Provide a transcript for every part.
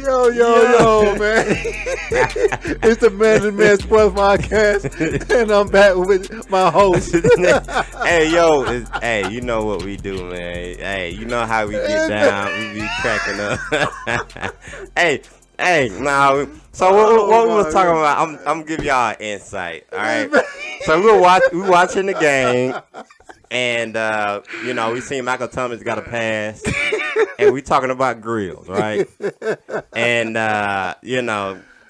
Yo, man. It's the Man and Nate Sports Podcast, and I'm back with my host. Hey, you know what we do, man. Hey, you know how we get down. We be cracking up. Now, so what we was talking about, I'm gonna give y'all an insight, all right? So we watching the game, and we seen Michael Thomas got a pass, and we talking about grills, right? And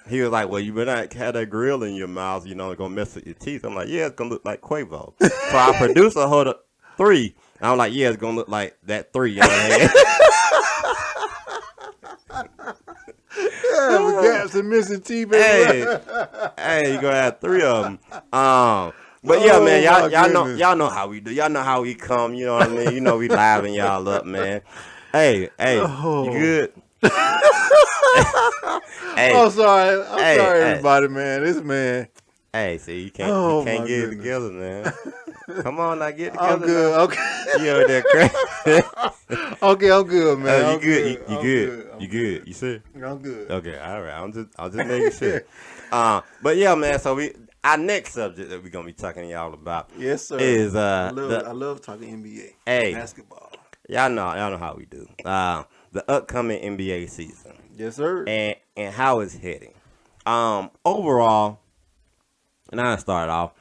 he was like, well, you better not have that grill in your mouth, it's gonna mess with your teeth. I'm like, yeah, it's gonna look like Quavo. So our producer hold up 3, and I'm like, yeah, it's gonna look like that 3, you know what I mean? Yeah, with gaps and missing teeth. Hey, you gonna have 3 of them. But yeah, man, y'all know how we do. Y'all know how we come. You know what I mean? You know we liven y'all up, man. Hey, you good? I'm sorry, everybody, man. This man. Hey, see, you can't get it together, man. Come on, now get it together. I'm good. Now. Okay. You over there crazy? Okay, I'm good, man. You good? You good? You good? You sure? I'm good. Okay, all right. I'm just making sure. But yeah, man. So our next subject that we're gonna be talking to y'all about, yes, sir, is I love talking NBA, basketball. Y'all know how we do. The upcoming NBA season. Yes, sir. And how it's heading. Overall, and I'll start off.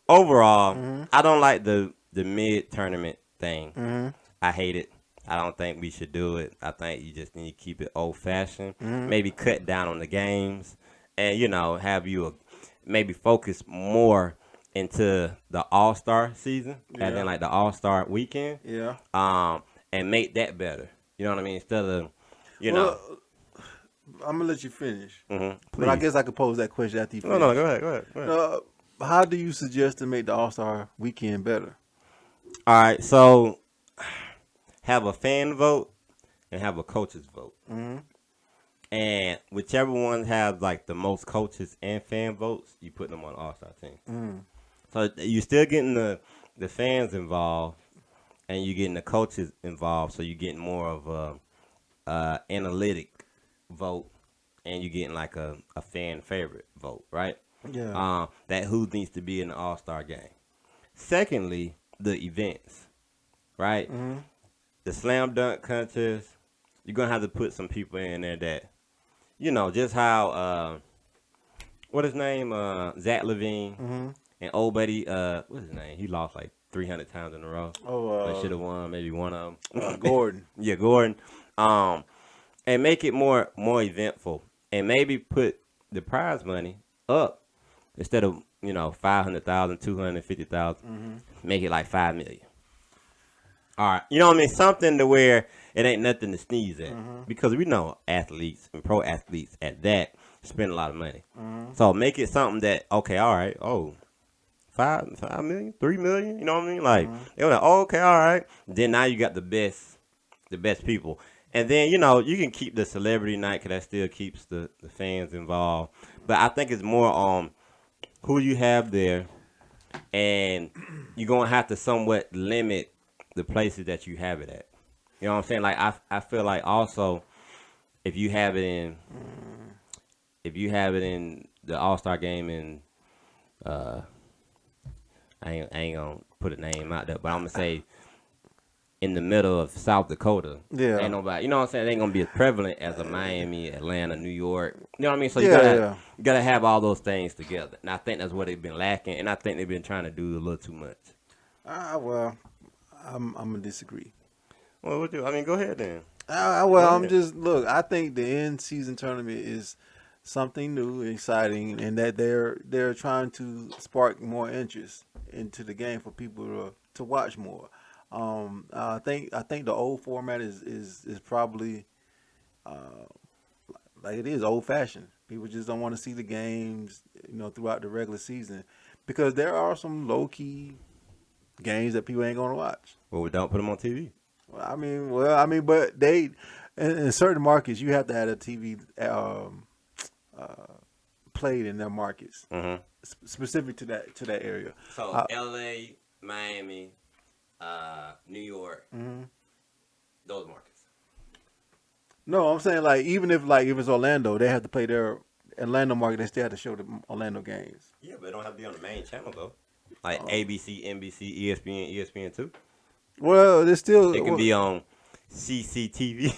Overall, I don't like the mid tournament thing. I hate it. I don't think we should do it. I think you just need to keep it old fashioned. Maybe cut down on the games, and have you maybe focus more into the All-Star season, and then like the All-Star weekend. Yeah. And make that better. You know what I mean? Instead of, I'm gonna let you finish. But I guess I could pose that question after you finish. No, go ahead. How do you suggest to make the All-Star weekend better? All right, so have a fan vote and have a coaches vote. And whichever one has like the most coaches and fan votes, you put them on the All-Star team. So you're still getting the fans involved, and you're getting the coaches involved, so you're getting more of a analytic vote, and you're getting like a fan favorite vote, right? Yeah. That who needs to be in the All-Star game. Secondly, the events, right? The slam dunk contest, you're going to have to put some people in there that, just how, what his name, Zach LaVine, and old buddy, what's his name? He lost like 300 times in a row. But should have won maybe one of them. Gordon. Yeah, Gordon. And make it more eventful, and maybe put the prize money up instead of 500,000, 250,000. Make it like $5 million. All right, you know what I mean? Something to where it ain't nothing to sneeze at, because we know athletes and pro athletes at that spend a lot of money. So make it something that $5 million, $3 million. You know what I mean? Like they were like, okay, all right. Then now you got the best people. And then, you can keep the celebrity night, because that still keeps the fans involved. But I think it's more on who you have there, and you're going to have to somewhat limit the places that you have it at. You know what I'm saying? Like, I feel like also if you have it in the All-Star game in, I ain't going to put a name out there, but I'm going to say, in the middle of South Dakota, ain't nobody, you know what I'm saying? It ain't gonna be as prevalent as a Miami, Atlanta, New York. You know what I mean? So you gotta have all those things together. And I think that's what they've been lacking, and I think they've been trying to do a little too much. Well, I'm gonna disagree. Well, what do? I mean, go ahead then. I think the end season tournament is something new, exciting, and that they're trying to spark more interest into the game for people to watch more. I think the old format is probably like it is old fashioned. People just don't want to see the games, throughout the regular season, because there are some low key games that people ain't gonna watch. Well, we don't put them on TV. But they in certain markets you have to have a TV played in their markets, specific to that area. So L.A., Miami, New York, those markets. No, I'm saying like even if it's Orlando, they have to play their Orlando market. They still have to show the Orlando games. Yeah, but it don't have to be on the main channel though. Like Uh, ABC, NBC, ESPN, ESPN2. well, it's It still. can be on CCTV.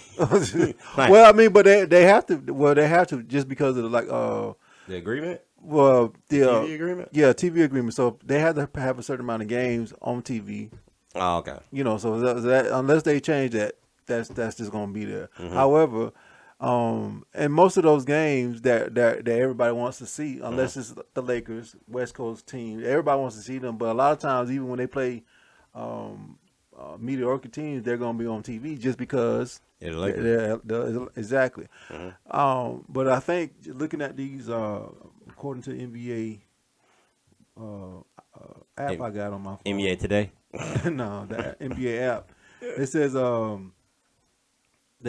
Like Well, I mean, but they have to. Well, they have to just because of the, like the agreement, well the the TV agreement. yeah TV agreement. So they have to have a certain amount of games on TV. Oh, okay. So that unless they change that, that's just gonna be there. Mhm. However, and most of those games that everybody wants to see, Mhm. unless it's the Lakers, West Coast team, everybody wants to see them. But a lot of times, even when they play um, mediocre teams, they're gonna be on TV just because Yeah, the Lakers. exactly. Mhm. But I think looking at these, according to NBA app M- I got on my NBA phone. today. No, the NBA app. It says they're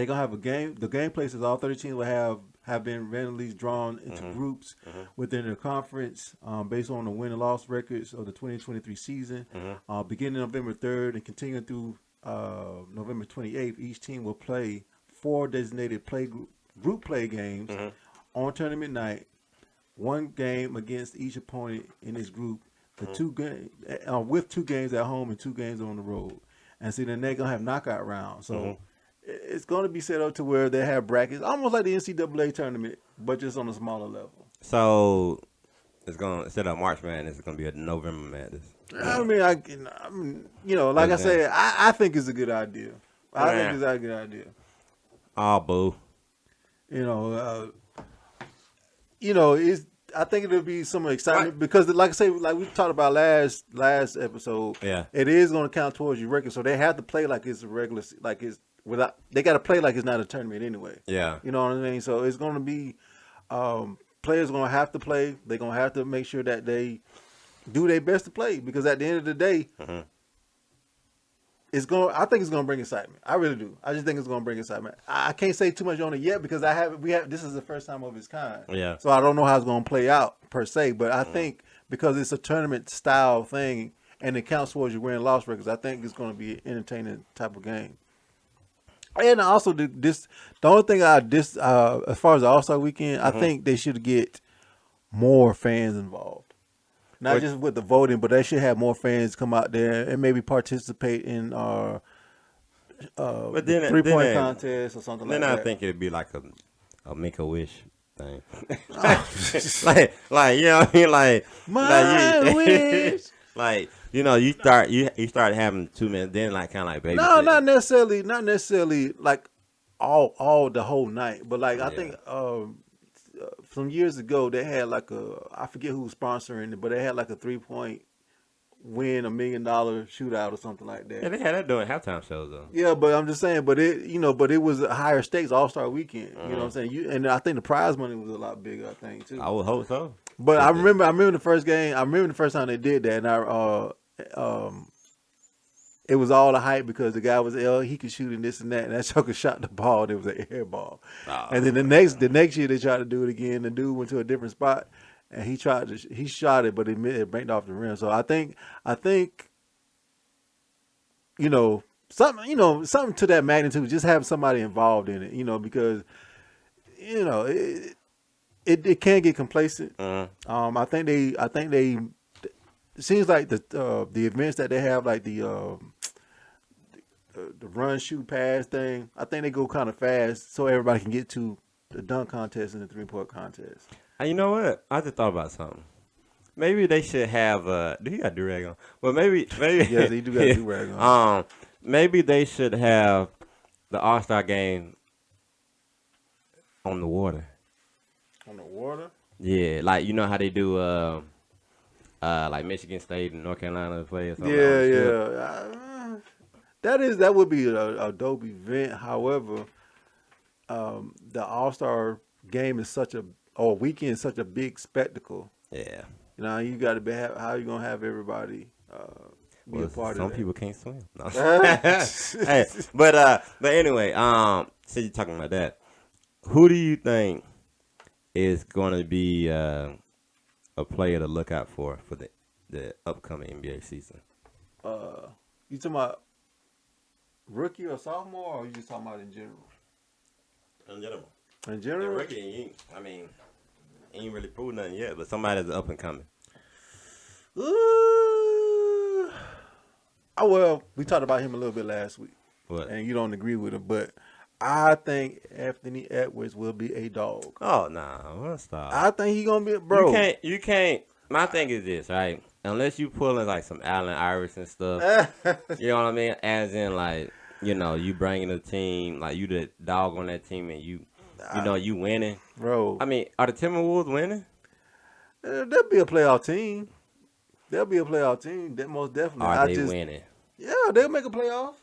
gonna have a game. The gameplay says all 30 teams will have been randomly drawn into Mhm. groups Mhm. within the conference based on the win and loss records of the 2023 season. Mhm. Beginning November 3rd and continuing through November 28th, each team will play 4 designated group play games Mhm. on tournament night. One game against each opponent in this group. The Mhm. two game with 2 games at home and 2 games on the road. And see, then they're gonna have knockout rounds. So Mhm. it's going to be set up to where they have brackets, almost like the NCAA tournament, but just on a smaller level. So it's gonna instead of March Madness, it's gonna be a November Madness. Like What I you think? said, I think it's a good idea. I think Man, it's a good idea. oh boo. You know, it's. I think it'll be some What? excitement because, like I say, like we talked about last episode, Yeah. it is going to count towards your record. So they have to play like it's a regular, like it's without. They got to play like it's not a tournament anyway. Yeah. You know what I mean? So it's going to be players going to have to play. They're going to have to make sure that they do their best to play because at the end of the day, Mhm. I think it's going to bring excitement. I really do. I just think it's going to bring excitement. I can't say too much on it yet because this is the first time of its kind. Yeah. So I don't know how it's going to play out per se, but I think because it's a tournament style thing and it counts towards your win and loss records, I think it's going to be an entertaining type of game. And also the only thing as far as the All-Star weekend, I Mhm. think they should get more fans involved. Not Which, just with the voting, but they should have more fans come out there and maybe participate in but the then 3-point contest or something then like I that. think it'd be like a Make a Wish thing. Oh, like you know what I mean my you wish. like you start having 2 minutes then like kind of like No, babysitting. not necessarily like all the whole night, but like I Yeah. think some years ago they had like I forget who was sponsoring it, but they had like a 3-point win $1 million shootout or something like Yeah, that. they had that doing halftime shows though. Yeah, but I'm just saying, but it was a higher stakes All Star weekend. You know what I'm Mhm. saying? And I think the prize money was a lot bigger. I think too. I would hope so. But I Shit, remember, I remember the first game. I remember the first time they did that, and it was all the hype because the guy was he could shoot and this and that, and that joker shot the ball. And it was an air ball. And then oh, the next year they tried to do it again. The dude went to a different spot, and he shot it, but it banked off the rim. So I think something to that magnitude. Just have somebody involved in it, because it can get complacent. mhm. I think they it seems like the events that they have, like the run, shoot, pass thing. I think they go kind of fast so everybody can get to the dunk contest and the 3-point contest. And you know what? I just thought about something. Maybe they should have do you got do-rag on? But maybe Yes, they do got to do rag on. maybe they should have the All-Star game on the water. On the water. Yeah, like you know how they do like Michigan State and North Carolina play or something on Yeah, the strip. yeah. That would be a dope event. However, the All Star game is or weekend is such a big spectacle. Yeah. You got to be how you gonna have everybody be Well, a part some of people can't swim. No. that. Hey, but anyway, since you're talking about that, who do you think is going to be a player to look out for the upcoming NBA season? You talking about rookie or sophomore, or you just talking about in general? In general. In general, Rookie, he ain't really proved nothing yet, but somebody's up and coming. Oh, well, we talked about him a little bit last week, What? and you don't agree with him, but I think Anthony Edwards will be a dog. Oh, nah. Let's stop. I think he's going to be a bro. You can't. My thing is this, right? Unless you pulling like some Allen Iverson stuff, you know what I mean? As in, like, you bringing a team, like you the dog on that team, and you winning. Bro. I mean, are the Timberwolves winning? There'll be a playoff team. That most definitely. Are they winning? Yeah, they'll make a playoff.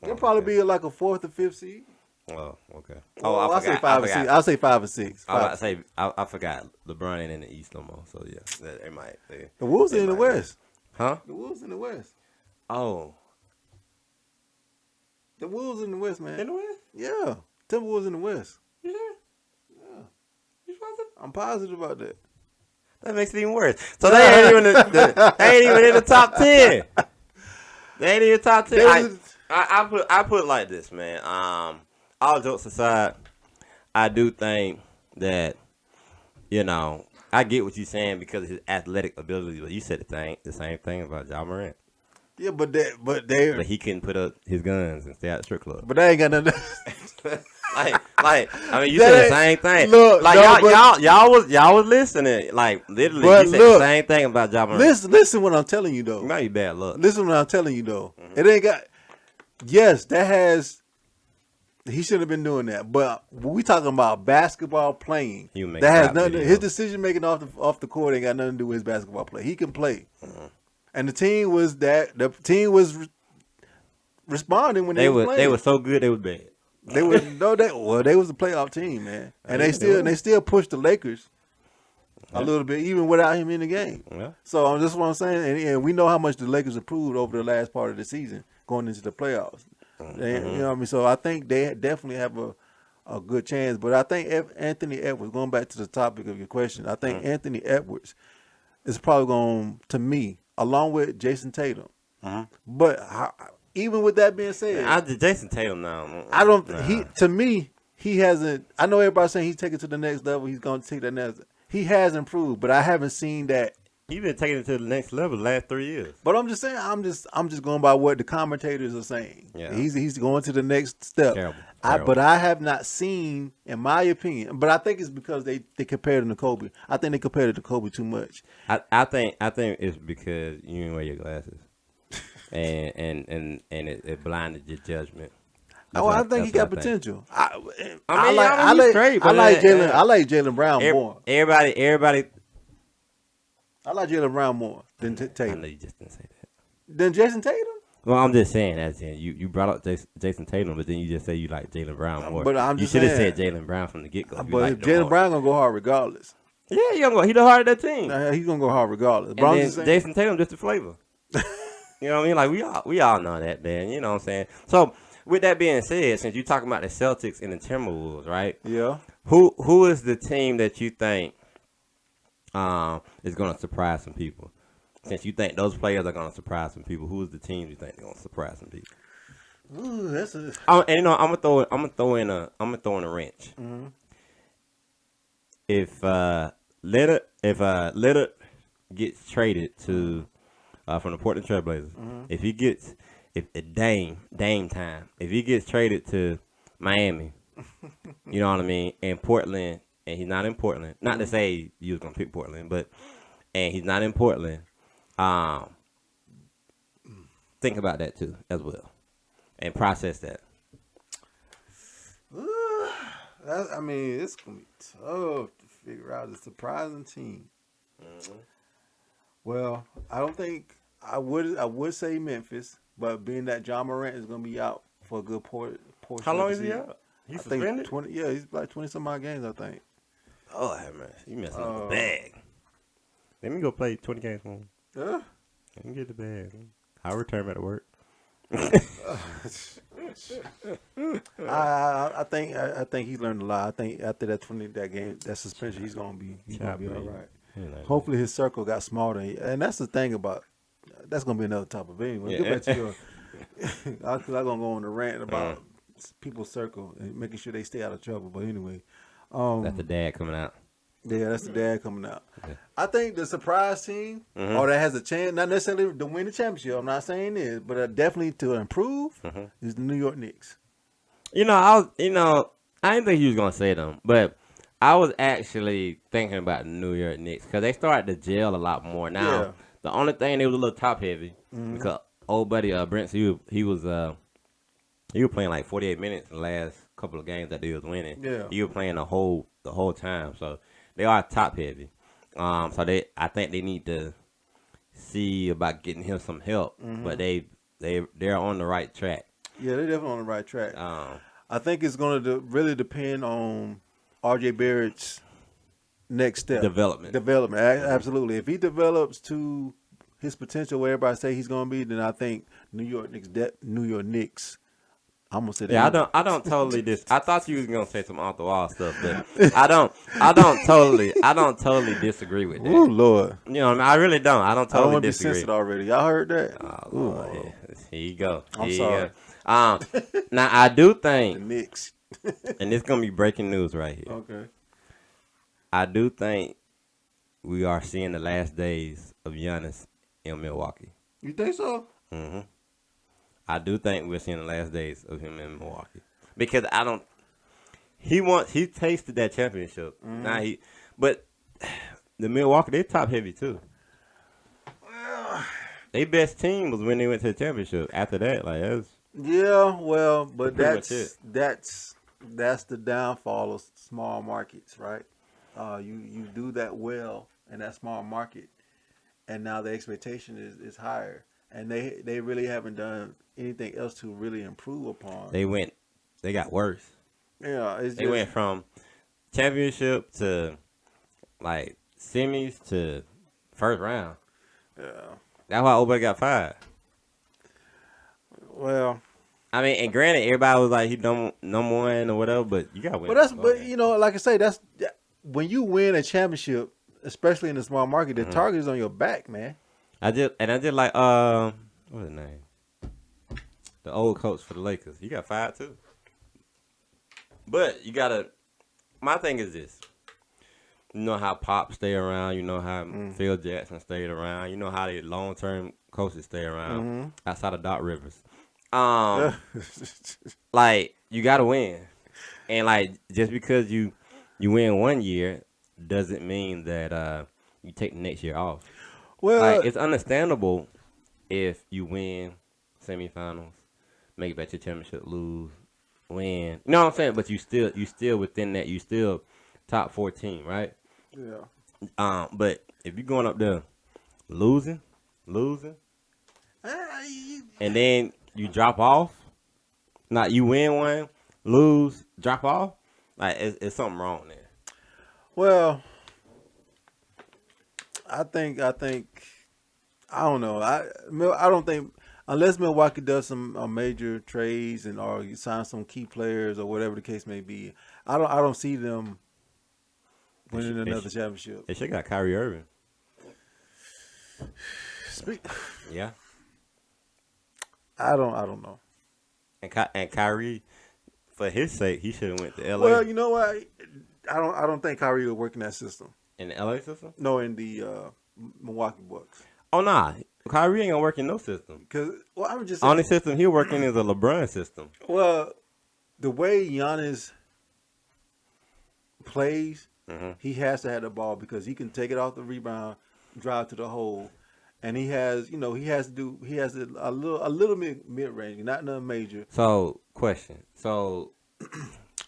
They'll probably be like a 4th or 5th seed. Oh, okay. I'll say 5 or 6. I'll say 5 or 6. I was about to say I forgot LeBron ain't in the East no more. So yeah, they might. The Wolves in the West. Huh? The Wolves in the West. Oh. The Wolves in the West, man. In the West? Yeah, Timberwolves in the West. You sure? Yeah, You positive? I'm positive about that. That makes it even worse. So they ain't even they ain't even in the top 10. They ain't in the top 10. I put it like this, man. All jokes aside, I do think that I get what you're saying because of his athletic ability. But you said the same thing about Ja Morant. Yeah, but he couldn't put up his guns and stay at the strip club. But they ain't got nothing. You said the same thing. Look, y'all was listening. Like literally, you said the same thing about Ja Morant. Listen, what I'm telling you though. It might be bad luck. Listen, what I'm telling you though. Mm-hmm. It ain't got. Yes, that has. He shouldn't have been doing that. But when we talking about basketball playing, that has nothing. His decision making off the court ain't got nothing to do with his basketball play. He can play, and the team was responding when they were playing. They were so good. They were bad. They was a playoff team, man, and they still pushed the Lakers a little bit, even without him in the game. Yeah. So that's what I'm saying, and we know how much the Lakers improved over the last part of the season going into the playoffs. You know what I mean? So I think they definitely have a good chance. But I think Anthony Edwards, going back to the topic of your question, I think Anthony Edwards is probably going to me, along with Jason Tatum. But even with that being said, Jason Tatum now. I don't. To me, he hasn't. I know everybody's saying he's taking it to the next level. He's going to take that next. He has improved, but I haven't seen that. He's been taking it to the next level the last 3 years. But I'm just saying, I'm just going by what the commentators are saying. Yeah. He's going to the next step. Terrible. But I have not seen, in my opinion, but I think it's because they compared him to Kobe. I think they compared it to Kobe too much. I think it's because you didn't wear your glasses, and it blinded your judgment. I think he got potential. I like Jaylen Brown more. Everybody. I like Jaylen Brown more than Tatum. I know you just didn't say that. Than Jason Tatum? Well, I'm just saying, as in you brought up Jason Tatum, but then you just say you like Jaylen Brown more. But you should have said Jaylen Brown from the get-go. But Jaylen Brown gonna go hard regardless. Yeah, he gonna go. He the heart of that team. He's gonna go hard regardless. And then Jason Tatum just the flavor. You know what I mean? Like we all know that, man. You know what I'm saying? So with that being said, since you're talking about the Celtics and the Timberwolves, right? Yeah. Who is the team that you think is going to surprise some people? Since you think those players are going to surprise some people, who is the team you think is going to surprise some people? Ooh, that's a. And I'm gonna throw in a wrench. Mm-hmm. If Lillard gets traded to from the Portland Trailblazers, if Dame time, if he gets traded to Miami, you know what I mean, and Portland, and he's not in Portland. Not to say you was gonna pick Portland, and he's not in Portland. Think about that too, as well, and process that. It's gonna be tough to figure out a surprising team. Mm-hmm. Well, I don't think I would say Memphis, but being that Ja Morant is gonna be out for a good portion. How long is he out? He's suspended? 20. Yeah, he's like 20 some odd games, I think. Oh man, you messing up the bag. Let me go play 20 games for him. Yeah. Let me get the bag. I'll return back to work. I think he's learned a lot. I think after that suspension, he's gonna be all right. Hopefully his circle got smarter, and that's the thing about. That's gonna be another topic. Anyway, get back to your. I'm gonna go on a rant about people's circle and making sure they stay out of trouble. But anyway, That's the dad coming out. yeah, that's the dad coming out. Okay. I think the surprise team, or that has a chance, not necessarily to win the championship. I'm not saying this, but definitely to improve is the New York Knicks. I didn't think he was gonna say them, but I was actually thinking about the New York Knicks because they started to gel a lot more now. Yeah. The only thing they was a little top heavy because old buddy Brent, he was playing like 48 minutes in the last couple of games that they was winning. Yeah. He was playing the whole time, so they are top heavy. So I think they need to see about getting him some help, but they're on the right track. Yeah, they're definitely on the right track. I think it's going to really depend on R.J. Barrett's next step. Development. Absolutely. If he develops to his potential where everybody say he's going to be, then I think New York Knicks. I'm gonna say that. Yeah, I don't totally I thought you was gonna say some off the wall stuff, but I don't totally disagree with that. Ooh, Lord. You know what I mean? I really don't. I don't I don't totally want to be disagree. censored already. Y'all heard that? Oh, Ooh, Lord, yeah. Here you go. I'm Here sorry. You go. Now I do The think, Knicks. and it's gonna be breaking news right here. Okay. I do think we are seeing the last days of Giannis in Milwaukee. You think so? hmm I do think we're seeing the last days of him in Milwaukee because he tasted that championship. But the Milwaukee, they top heavy too. Well, Their best team was when they went to the championship. After that, like that's yeah, well, but Pretty much that's the downfall of small markets, right? You do that well in that small market, and now the expectation is higher, and they really haven't done anything else to really improve upon. they got worse. Yeah, They went from championship to like semis to first round. Yeah. That's why Obey got fired. Well, I mean, and granted, everybody was like he number one or whatever, but you got to win. but you know, like I say, when you win a championship, especially in the small market, the target is on your back, man. I just like what's his name? The old coach for the Lakers. He got fired too. But you gotta. My thing is this. You know how Pop stay around. You know how Phil Jackson stayed around. You know how the long term coaches stay around outside of Doc Rivers. Like you gotta win, and like just because you win one year doesn't mean that you take the next year off. Well, Like it's understandable if you win semifinals, make it back to the championship, lose, win. You know what I'm saying? But you still within that. You still top 14, right? yeah. But if you're going up there losing, and then you drop off, not you win one, lose, drop off, like it's something wrong there. Well, I think I don't know. I don't think unless Milwaukee does some major trades or you sign some key players or whatever the case may be, I don't see them winning another championship. They should got Kyrie Irving. Yeah, I don't know. and Kyrie, for his sake, he should have went to LA. Well, you know what? I don't think Kyrie will work in that system. In the LA system? No, in the Milwaukee Bucks. Oh nah, Kyrie ain't gonna work in no system. I'm just saying, Only system he'll work in is a LeBron system. well, the way Giannis plays, he has to have the ball because he can take it off the rebound, drive to the hole, and he has a little mid range, not nothing major. So, question. So,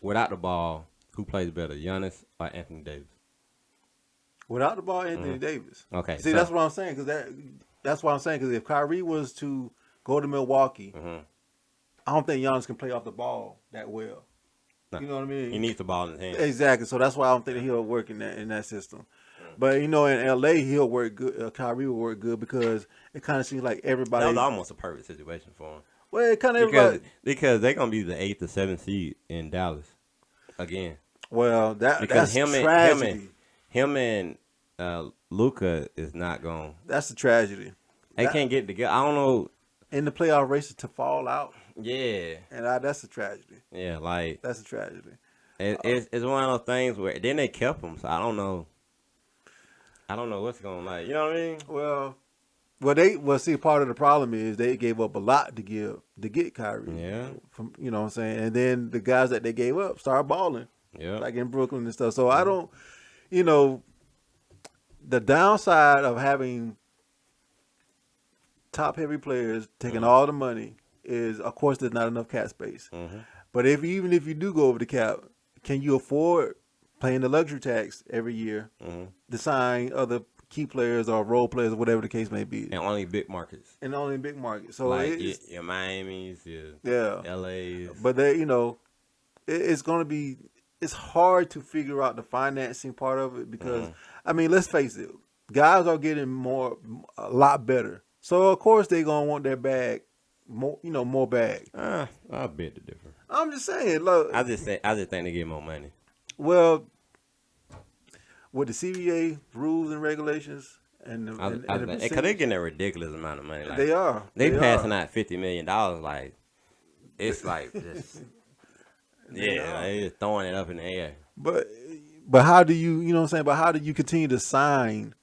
without the ball, who plays better, Giannis or Anthony Davis? Without the ball, Anthony Davis. Okay. See, that's what I'm saying that's what I'm saying because if Kyrie was to go to Milwaukee, I don't think Giannis can play off the ball that well. No. You know what I mean? He needs the ball in his hand. Exactly. So that's why I don't think he'll work in that system. But in LA, he'll work good. Kyrie will work good because it kind of seems like everybody. That was almost a perfect situation for him. Well, it kind of everybody. Because they're gonna be the 8th or 7th seed in Dallas again. Well, that's tragedy. Him and Luka is not going. That's a tragedy. They can't get together. I don't know. In the playoff races to fall out. Yeah, and that's a tragedy. yeah. Like That's a tragedy. it's one of those things where then they kept him, so I don't know. I don't know what's going like. You know what I mean? Well, see part of the problem is they gave up a lot to get Kyrie Yeah. from what I'm saying, and then the guys that they gave up started balling Yeah. like in Brooklyn and stuff. So I don't, you know, the downside of having top heavy players taking all the money is, of course, there's not enough cap space. Mm-hmm. But even if you do go over the cap, can you afford paying the luxury tax every year Mm-hmm. to sign other key players or role players, whatever the case may be, And only big markets and only in big markets? So like it's your Miami's, your yeah, LA's. but it's going to be it's hard to figure out the financing part of it because I mean, let's face it, guys are getting a lot better. So of course they're gonna want their bag more, more bag. I bet the difference. I'm just saying, look, I just think they get more money. well, with the CBA rules and regulations and I the think because they're percentage, getting a ridiculous amount of money. Like they are they passing are. out $50 million. Like it's like just yeah, they just throwing it up in the air. But but how do you know what I'm saying? But how do you continue to sign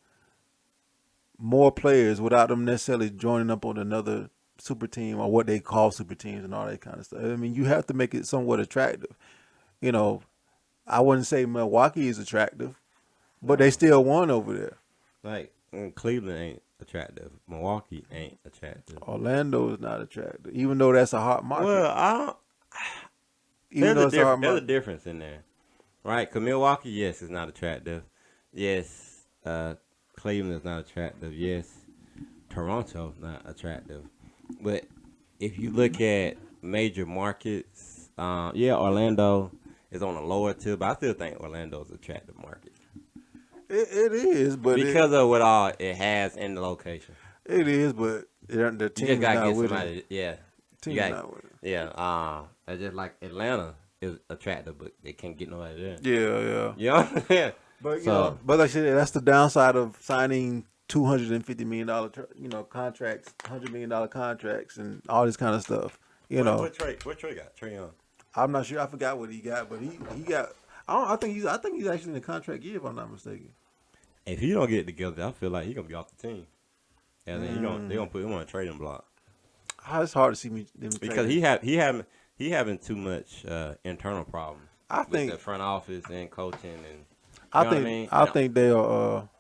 more players without them necessarily joining up on another super team or what they call super teams and all that kind of stuff? I mean, you have to make it somewhat attractive. You know, I wouldn't say Milwaukee is attractive, but they still won over there. Like Cleveland ain't attractive. Milwaukee ain't attractive. Orlando is not attractive, even though that's a hot market. Well, I don't. Even though it's a hot There's a market. difference in there, right? Because Milwaukee, yes, is not attractive. Yes, Cleveland is not attractive. Yes, Toronto not attractive. But if you look at major markets, yeah, Orlando is on a lower tier, but I still think Orlando is an attractive market It is, but because of what all it has in the location. it is, but the You team just is gotta not get with somebody. it. Yeah, Team you is got not with it. yeah. It's just like Atlanta is attractive, but they can't get nobody there. Yeah, yeah. You know what I'm saying? But So but like I said, that's the downside of signing $250 million, contracts, $100 million contracts, and all this kind of stuff. what Trey got? Trey Young. I'm not sure. I forgot what he got, but he got. I think he's actually in the contract year, if I'm not mistaken. If he don't get it together, I feel like he's gonna be off the team. And then they gonna put him on a trading block It's hard to see them because trading. he having too much internal problems I with think the front office and coaching and I you know what I think mean. I think they'll.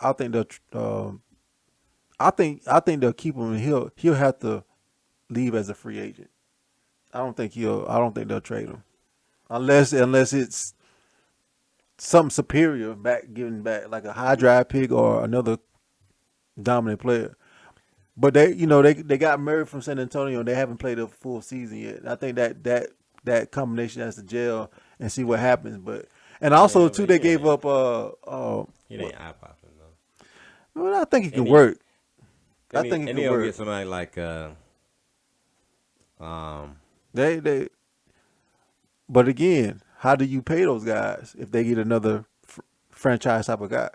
I think they'll. I think they'll keep him, and he'll have to leave as a free agent. I don't think they'll trade him unless it's something superior giving back like a high drive pick or another dominant player. But they got married from San Antonio and they haven't played a full season yet. And I think that combination has to gel and see what happens. But and also Yeah, too but they he gave ain't up he ain't eye popping though. well, I think it can And he work. I and he think it and can he'll work. get somebody like um They but again, how do you pay those guys if they get another franchise type of guy?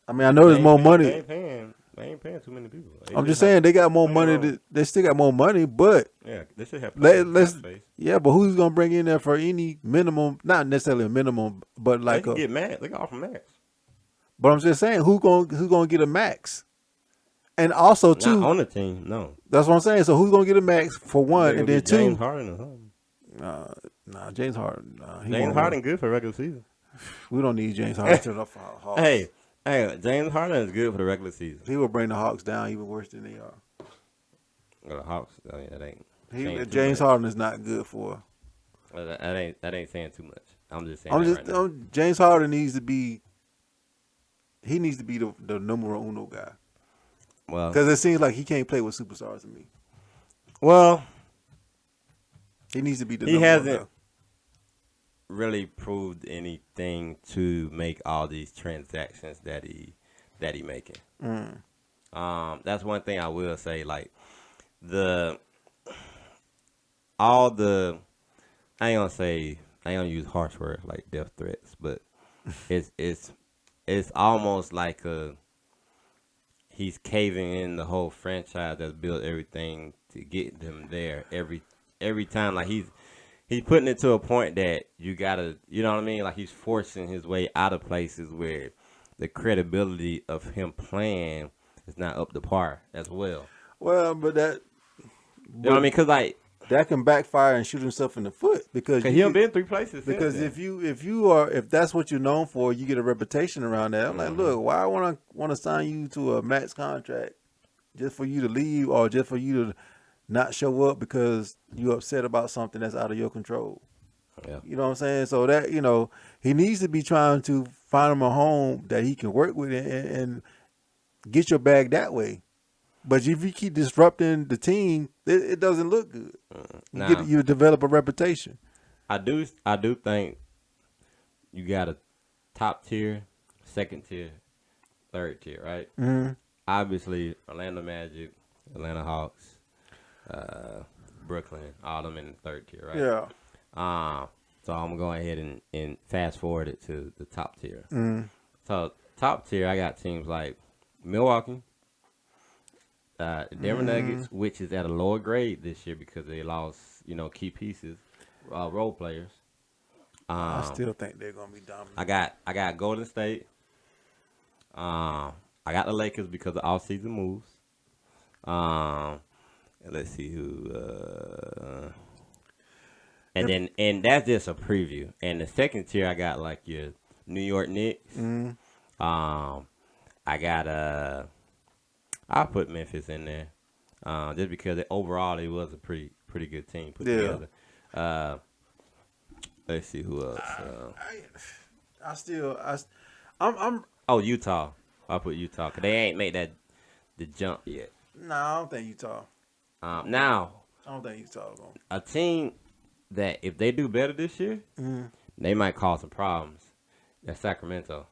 I mean, I know there's more money. they ain't paying too many people. I'm just saying they got more don't get me money. wrong. They still got more money, but Yeah, they should have let's space. yeah. But who's gonna bring in there for any minimum? Not necessarily a minimum, but They like can a. get Max. They can offer Max. But I'm just saying who gonna get a max? And also Not too, on the team, no. that's what I'm saying. So who's gonna get a max for one, They and go then get James two? Harden or something. James Harden. He James won't Harden good for regular season. We don't need James Harden to the Hawks. Hey, James Harden is good for the regular season. He will bring the Hawks down even worse than they are. Well, the Hawks, I mean, that ain't. saying too James much. Harden is not good for. That ain't saying too much. I'm just saying right now. James Harden needs to be. He needs to be the numero uno guy Well, because it seems like he can't play with superstars to me. well, He needs to be the. he number hasn't one guy. really proved anything to make all these transactions that he making. That's one thing I will say. Like all the I ain't gonna use harsh words like death threats, but it's almost like he's caving in the whole franchise that's built everything to get them there every time. Like he's putting it to a point that you gotta, you know what I mean? Like he's forcing his way out of places where the credibility of him playing is not up to par as well. Well, You know what I mean? Because like that can backfire and shoot himself in the foot because he done been 3 places. Because since if that's what you're known for, you get a reputation around that. I'm like, look, why I want to sign you to a max contract just for you to leave or just for you to not show up because you're upset about something that's out of your control. Yeah. You know what I'm saying? So that, he needs to be trying to find him a home that he can work with and get your bag that way. But if you keep disrupting the team, it doesn't look good. You develop a reputation. I do think you got a top tier, second tier, third tier, right? Mm-hmm. Obviously, Orlando Magic, Atlanta Hawks, Brooklyn, all them in the third tier, right? Yeah. So I'm going to go ahead and fast forward it to the top tier. Mm-hmm. So top tier, I got teams like Milwaukee, Denver Nuggets, which is at a lower grade this year because they lost, key pieces, role players. I still think they're gonna be dominant. I got Golden State. I got the Lakers because of off-season moves. Let's see who. And that's just a preview. And the second tier, I got like your New York Knicks. Mm-hmm. I got I'll put Memphis in there, just because overall it was a pretty good team put together. Let's see who else. I'm. Oh, Utah. I'll put Utah because they ain't made the jump yet. No, I don't think Utah. Now I don't think Utah going. A team that if they do better this year, they might cause some problems. That's Sacramento.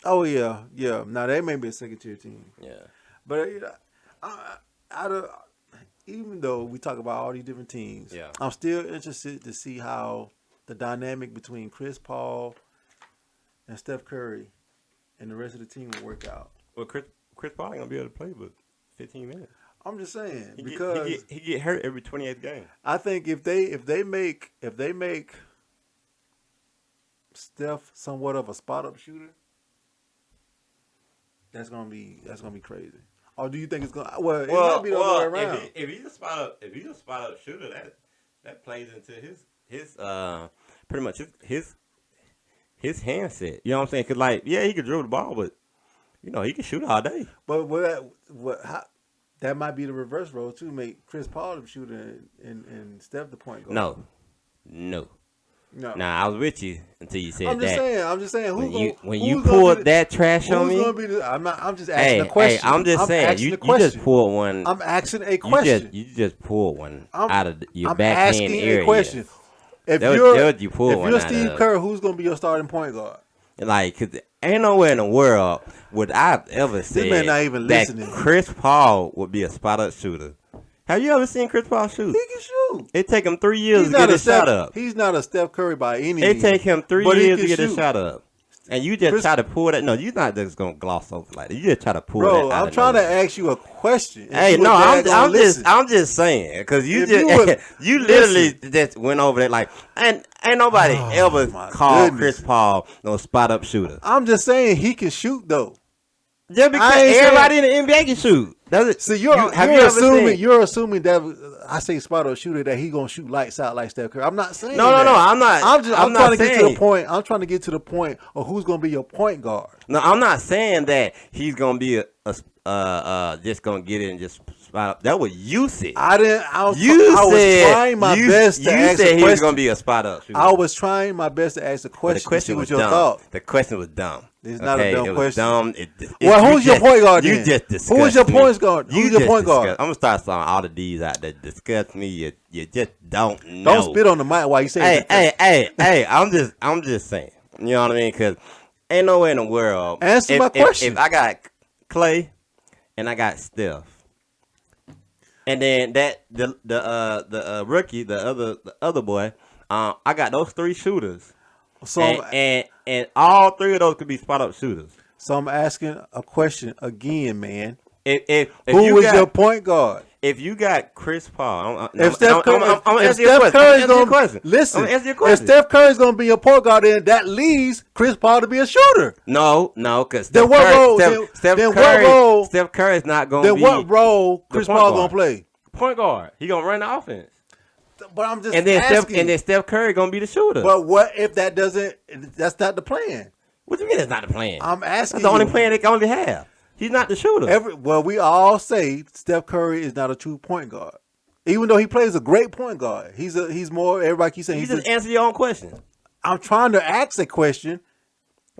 Oh yeah. Now they may be a second tier team. Yeah. But even though we talk about all these different teams, I'm still interested to see how the dynamic between Chris Paul and Steph Curry and the rest of the team will work out. Well, Chris Paul ain't gonna be able to play but 15 minutes. I'm just saying because he get hurt every 28th game. I think if they make Steph somewhat of a spot up shooter, that's gonna be crazy. Or do you think it's gonna? Well, it might be the other way around. If he's a spot up shooter, that plays into his pretty much his handset. You know what I'm saying? Cause like he could dribble the ball, but he can shoot all day. But that might be the reverse role too. Make Chris Paul the shooter and Steph the point guard. No. Nah, I was with you until you said that. I'm just saying. When you pulled that trash on me, I'm just asking a question. Hey, I'm just saying. You just pulled one. I'm asking a question. You just pulled one out of your backhand asking area. A question. If you're Steve Kerr, who's gonna be your starting point guard? Like, cause ain't nowhere in the world would I ever say that Chris Paul would be a spot up shooter. Have you ever seen Chris Paul shoot? He can shoot. It take him 3 years to get his shot up. He's not a Steph Curry by any means. It take him 3 years to get his shot up. And you just try to pull that. No, you're not just going to gloss over like that. You just try to pull that out. Bro, I'm trying to ask you a question. Hey, no, I'm just saying. Because you literally just went over that like, and ain't nobody ever called Chris Paul no spot up shooter. I'm just saying he can shoot, though. Yeah, because everybody in the NBA can shoot. So you're assuming that I say spot up shooter that he gonna shoot lights out like Steph Curry. I'm not saying no. I'm not. I'm trying to get to the point. I'm trying to get to the point of who's gonna be your point guard. No, I'm not saying that he's gonna be just gonna get it and just spot up. That was you said. I was trying my best to ask a question. You said he was gonna be a spot up shooter. I was trying my best to ask a question. The question was dumb. The question was dumb. It's not a dumb question. Dumb. Who's your point guard? You just discussed. Who's your point guard? Who's your point guard? I'm gonna start saying all the D's out there disgust me. You just don't know. Don't spit on the mic while you say. Hey! I'm just saying. You know what I mean? Because ain't no way in the world. Answer my question. If I got Clay and I got Steph, and then the rookie, the other boy, I got those 3 shooters. So and all 3 of those could be spot up shooters. So I'm asking a question again, man. If Who you was got, your point guard? If you got Chris Paul, If Steph Curry, I'm gonna if answer your Steph question. Curry's I'm gonna listen, gonna answer your if question. Steph Curry's gonna be a point guard, then that leaves Chris Paul to be a shooter. No, because Then what role? Steph Curry is not gonna Then be. what role Chris point Paul guard. gonna play? Point guard. He gonna run the offense. But I'm just And then asking. Steph Curry gonna be the shooter. But what if that doesn't? That's not the plan. What do you mean it's not the plan? I'm asking. That's the only plan they can only have. He's not the shooter. We all say Steph Curry is not a true point guard, even though he plays a great point guard. He's more. Everybody keeps saying You just answer your own question. I'm trying to ask a question.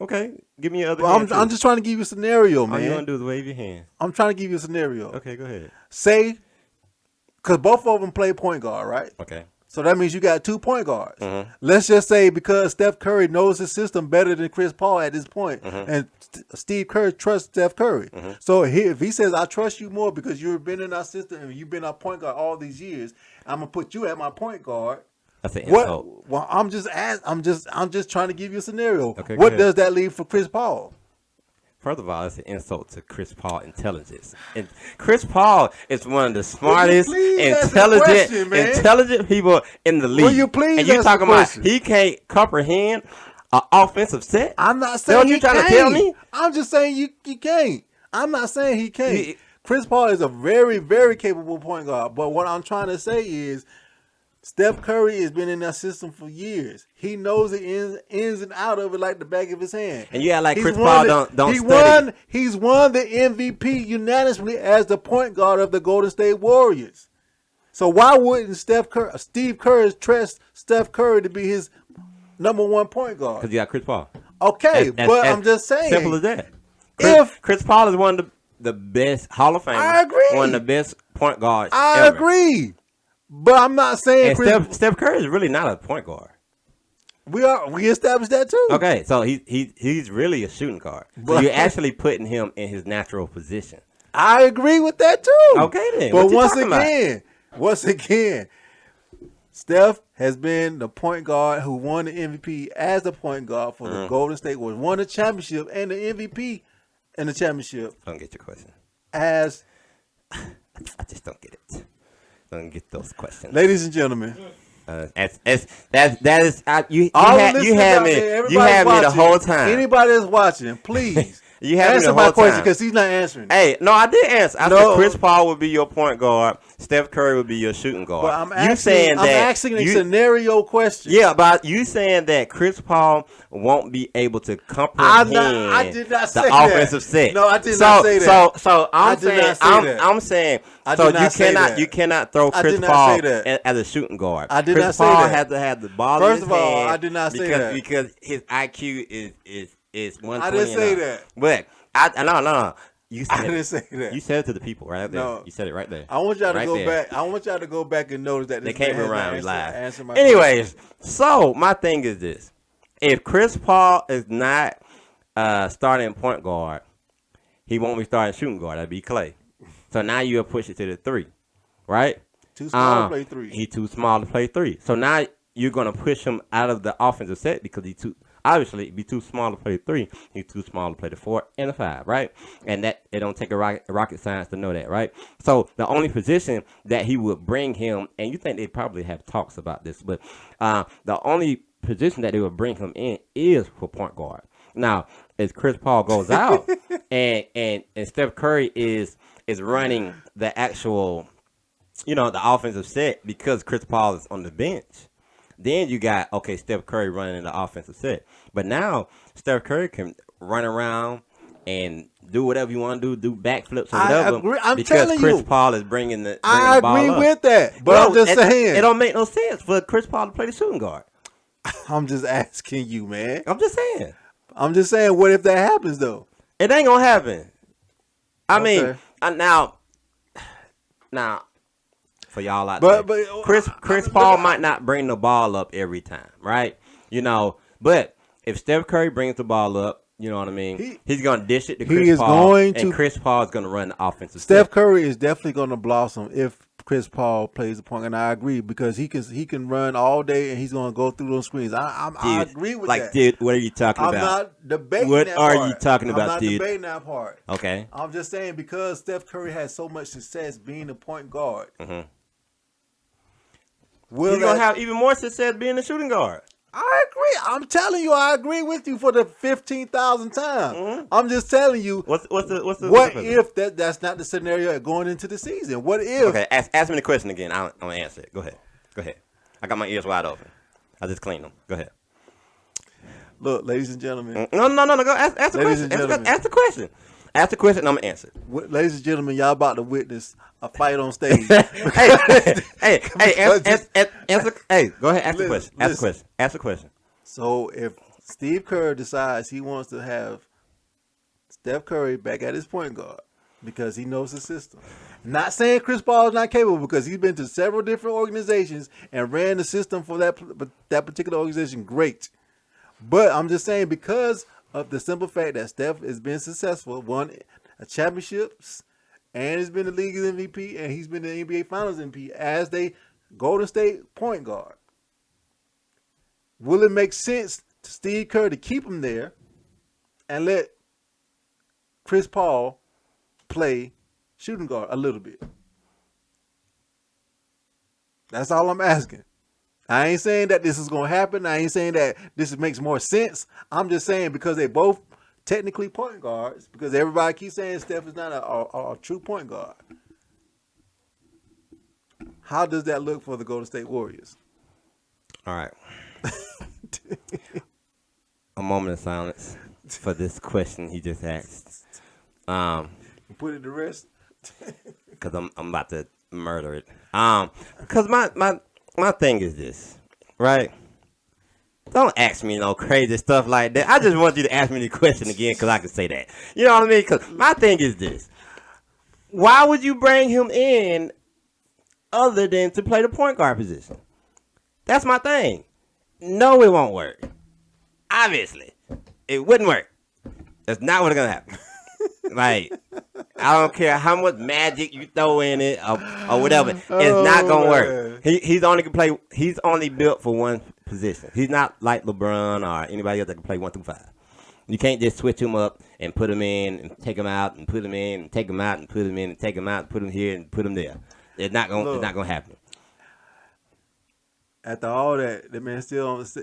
Okay, give me your other. I'm just trying to give you a scenario, man. All you want to do is wave your hand. I'm trying to give you a scenario. Okay, go ahead. Say, because both of them play point guard, right? Okay. So that means you got 2 point guards. Mm-hmm. Let's just say because Steph Curry knows his system better than Chris Paul at this point, Mm-hmm. and Steve Kerr trusts Steph Curry. Mm-hmm. So if he says, I trust you more because you've been in our system and you've been our point guard all these years, I'm going to put you at my point guard. That's an insult. Well, I'm just trying to give you a scenario. Okay, what does that leave for Chris Paul? First of all, it's an insult to Chris Paul intelligence. And Chris Paul is one of the smartest, intelligent people in the league. Will you please and you answer talking the about question? he can't comprehend an offensive set? I'm not That's saying what you you trying can't. to tell me? I'm just saying you can't. I'm not saying he can't. Chris Paul is a very, very capable point guard. But what I'm trying to say is Steph Curry has been in that system for years. He knows the ins and out of it like the back of his hand. And you act like Chris Paul don't study. He's won the MVP unanimously as the point guard of the Golden State Warriors. So why wouldn't Steve Kerr trust Steph Curry to be his number 1 point guard? Because you got Chris Paul. Okay, but I'm just saying. Simple as that. Chris Paul is one of the best Hall of Famers. I agree. One of the best point guards I ever. agree. But I'm not saying And Steph Curry is really not a point guard. We established that too. Okay, so he's really a shooting guard. So you're actually putting him in his natural position. I agree with that too. Okay then. But once again, Steph has been the point guard who won the MVP as the point guard for the Golden State Warriors, won the championship and the MVP in the championship. I don't get your question. I just don't get it. Don't get those questions. Ladies and gentlemen. You had me the whole time. Anybody that's watching, please you had answer me the my whole question time because he's not answering. Hey, no, I did answer. I said Chris Paul would be your point guard. Steph Curry would be your shooting guard. But I'm asking a scenario question. Yeah, but you saying that Chris Paul won't be able to comprehend I did not say the offensive set. No, I did not say that. So I'm saying you cannot throw Chris Paul as a shooting guard. I did Chris not Paul say that. has to have the ball First in his of all, hand I did not say that. because his IQ is 120. I didn't say that. But no. I didn't say that. You said it to the people right there. No. You said it right there. I want y'all to go back. I want y'all to go back and notice that they this came man has around not live. Anyways, so my thing is this: if Chris Paul is not starting point guard, he won't be starting shooting guard. That'd be Clay. So now you'll push it to the 3, right? Too small to play 3. He's too small to play 3. So now you're gonna push him out of the offensive set because he's too. Obviously, it'd be too small to play 3. He's too small to play the 4 and the 5, right? And that it don't take a rocket science to know that, right? So the only position that he would bring him, and you think they probably have talks about this, but the only position that they would bring him in is for point guard. Now, as Chris Paul goes out and Steph Curry is running the actual, the offensive set because Chris Paul is on the bench. Then you got, Steph Curry running in the offensive set. But now, Steph Curry can run around and do whatever you want to do backflips or whatever. I agree. I'm because telling Chris you. Paul is bringing the I ball agree up. with that. But I'm just saying. It don't make no sense for Chris Paul to play the shooting guard. I'm just asking you, man. I'm just saying. What if that happens, though? It ain't going to happen. I mean, now, for y'all out there. But Chris Paul might not bring the ball up every time, right? But if Steph Curry brings the ball up, you know what I mean? He's going to dish it to Chris Paul. And Chris Paul is going to run the offensive Steph set. Curry is definitely going to blossom if Chris Paul plays the point, and I agree because he can run all day and he's going to go through those screens. I Dude, agree with like, that. dude, what are you talking I'm about? not debating What that are part. you talking I'm about, not dude? debating that part. Okay. I'm just saying because Steph Curry has so much success being a point guard. Mm-hmm. Will He's going to that? have even more success being a shooting guard. I agree. I'm telling you, I agree with you for the 15,000th time. Mm-hmm. I'm just telling you. What's the What question? if that's not the scenario going into the season? What if? Okay, ask me the question again. I'm going to answer it. Go ahead. I got my ears wide open. I just cleaned them. Go ahead. Look, ladies and gentlemen. No. Go ask the Ladies question. and gentlemen. Ask the question. Ask the question, and I'm going to answer it. Ladies and gentlemen, y'all about to witness a fight on stage. hey, answer. Hey, go ahead. Ask the question. Ask the question. So if Steve Kerr decides he wants to have Steph Curry back at his point guard because he knows the system, not saying Chris Paul is not capable because he's been to several different organizations and ran the system for that particular organization great. But I'm just saying because of the simple fact that Steph has been successful, won a championships, and has been the league's MVP, and he's been the NBA Finals MVP as they Golden State point guard. Will it make sense to Steve Kerr to keep him there and let Chris Paul play shooting guard a little bit? That's all I'm asking. I ain't saying that this is going to happen. I ain't saying that this makes more sense. I'm just saying because they both technically point guards, because everybody keeps saying Steph is not a true point guard. How does that look for the Golden State Warriors? All right. A moment of silence for this question he just asked. Put it to rest. Because I'm about to murder it. Because my thing is this, right? Don't ask me no crazy stuff like that. I just want you to ask me the question again because I can say that. You know what I mean? Because my thing is this. Why would you bring him in other than to play the point guard position? That's my thing. No, it won't work. Obviously. It wouldn't work. That's not what's going to happen. Like, I don't care how much magic you throw in it or whatever. It's not going to work. He's only built for one position. He's not like LeBron or anybody else that can play 1 through 5. You can't just switch him up and put him in and take him out and put him in and take him out and put him in and take him out and put him here and put him there. It's not going to happen. After all that, the man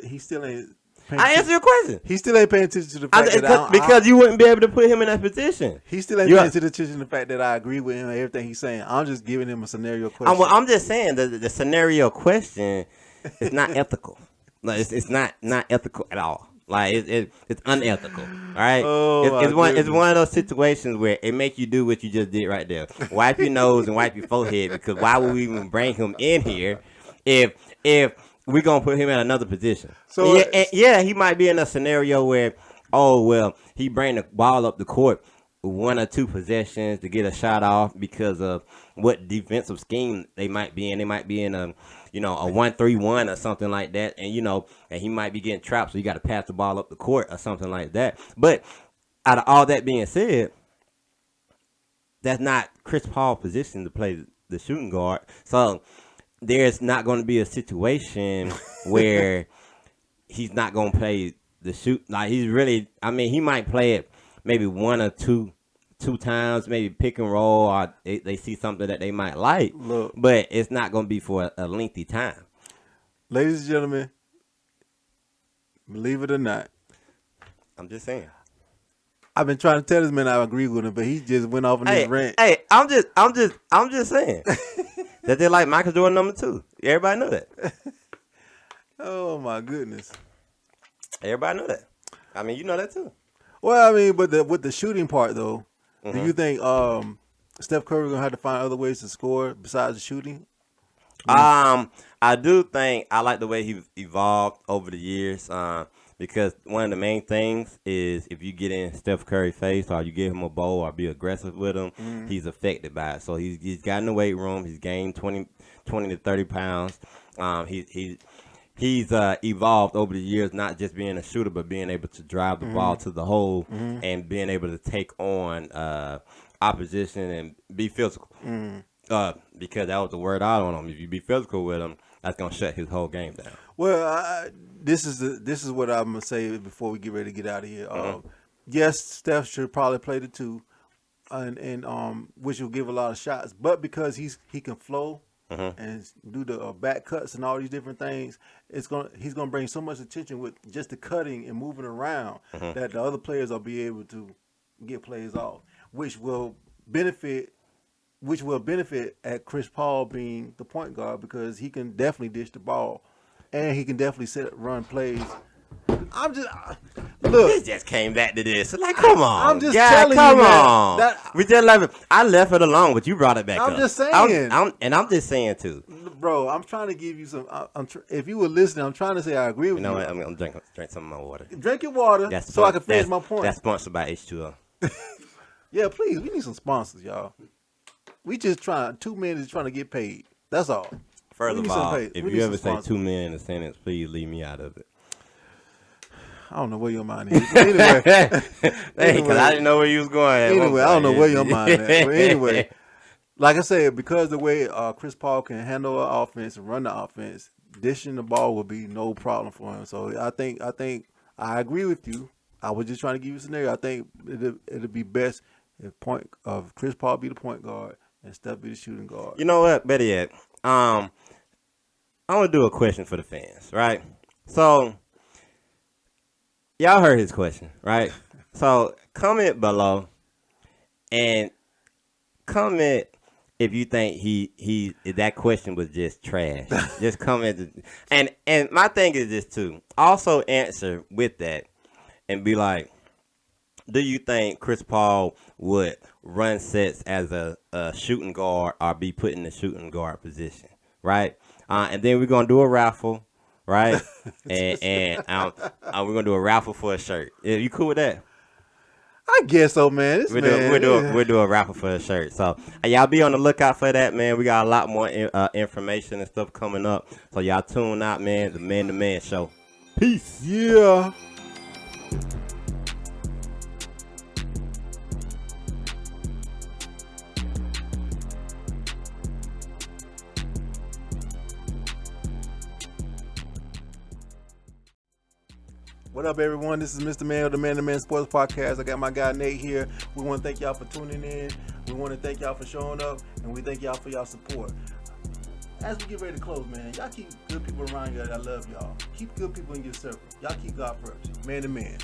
he still ain't. I answered your question. He still ain't paying attention to the fact because you wouldn't be able to put him in that position. He still ain't paying attention to the fact that I agree with him and everything he's saying. I'm just giving him a scenario question. I'm just saying the scenario question is not ethical. Like it's not ethical at all. Like it's unethical. All right. It's one of those situations where it makes you do what you just did right there. Wipe your nose and wipe your forehead because why would we even bring him in here if we're going to put him in another position? So yeah, he might be in a scenario where, he bring the ball up the court 1 or 2 possessions to get a shot off because of what defensive scheme they might be in. They might be in a 1-3-1 or something like that. And, and he might be getting trapped. So you got to pass the ball up the court or something like that. But out of all that being said, that's not Chris Paul's position to play the shooting guard. So there's not going to be a situation where he's not going to play the shoot. Like he might play it maybe 1 or 2 times, maybe pick and roll, or they see something that they might like. Look, but it's not going to be for a lengthy time. Ladies and gentlemen, believe it or not, I'm just saying. I've been trying to tell this man I agree with him, but he just went off on his rant. Hey, I'm just saying that they're like Michael Jordan number 2. Everybody know that. Oh my goodness. Everybody know that. I mean, you know that too. Well, I mean, but with the shooting part though, do you think Steph Curry gonna have to find other ways to score besides the shooting? I do think I like the way he evolved over the years. Because one of the main things is if you get in Steph Curry's face or you give him a bowl or be aggressive with him, he's affected by it. So he's got in the weight room. He's gained 20 to 30 pounds. He's evolved over the years, not just being a shooter, but being able to drive the ball to the hole and being able to take on opposition and be physical. Because that was the word out on him. If you be physical with him, that's gonna shut his whole game down. Well, this is what I'm gonna say before we get ready to get out of here. Mm-hmm. Yes, Steph should probably play the two, and which will give a lot of shots. But because he can flow Mm-hmm. and do the back cuts and all these different things, he's gonna bring so much attention with just the cutting and moving around Mm-hmm. that the other players will be able to get plays off, benefit which will benefit at Chris Paul being the point guard because he can definitely dish the ball, and he can definitely run plays. I'm just look. This just came back to this. Like, come on, I'm just God, telling come you, man, on. that- We just left it. I left it alone, but you brought it back up. I'm just saying. I'm just saying too. Bro, I'm trying to give you some. If you were listening, I'm trying to say I agree with You you. know what? I'm gonna drink some of my water. Drink your water so I can finish my point. That's sponsored by H2O. Yeah, please. We need some sponsors, y'all. We just trying 2 minutes trying to get paid. That's all. First We of need some all, pay- if we you need ever some say sponsors. 2 million in a sentence, please leave me out of it. I don't know where your mind is. But anyway, Hey, because I didn't know where you was going. At anyway, I don't know one where point. your mind is. But anyway, like I said, because the way Chris Paul can handle an offense and run the offense, dishing the ball will be no problem for him. So I think I agree with you. I was just trying to give you a scenario. I think it'll be best if Chris Paul be the point guard and Steph be the shooting guard. You know what? Better yet, I'm gonna do a question for the fans, right? So, y'all heard his question, right? So, comment below and comment if you think if that question was just trash. Just comment, and my thing is this too. Also answer with that and be like, do you think Chris Paul would run sets as a shooting guard or be put in the shooting guard position, right? And then we're gonna do a raffle, right? and we're gonna do a raffle for a shirt. You cool with that? I guess so, man. We'll do a raffle for a shirt. So y'all be on the lookout for that, man. We got a lot more information and stuff coming up. So y'all tune out, man. The Man to Man Show. Peace. Yeah. What up, everyone? This is Mr. Man of the Man to Man Sports Podcast. I got my guy Nate here. We want to thank y'all for tuning in. We want to thank y'all for showing up, and we thank y'all for y'all support. As we get ready to close, man, y'all keep good people around you that love y'all. Keep good people in your circle. Y'all keep God first. Man to man.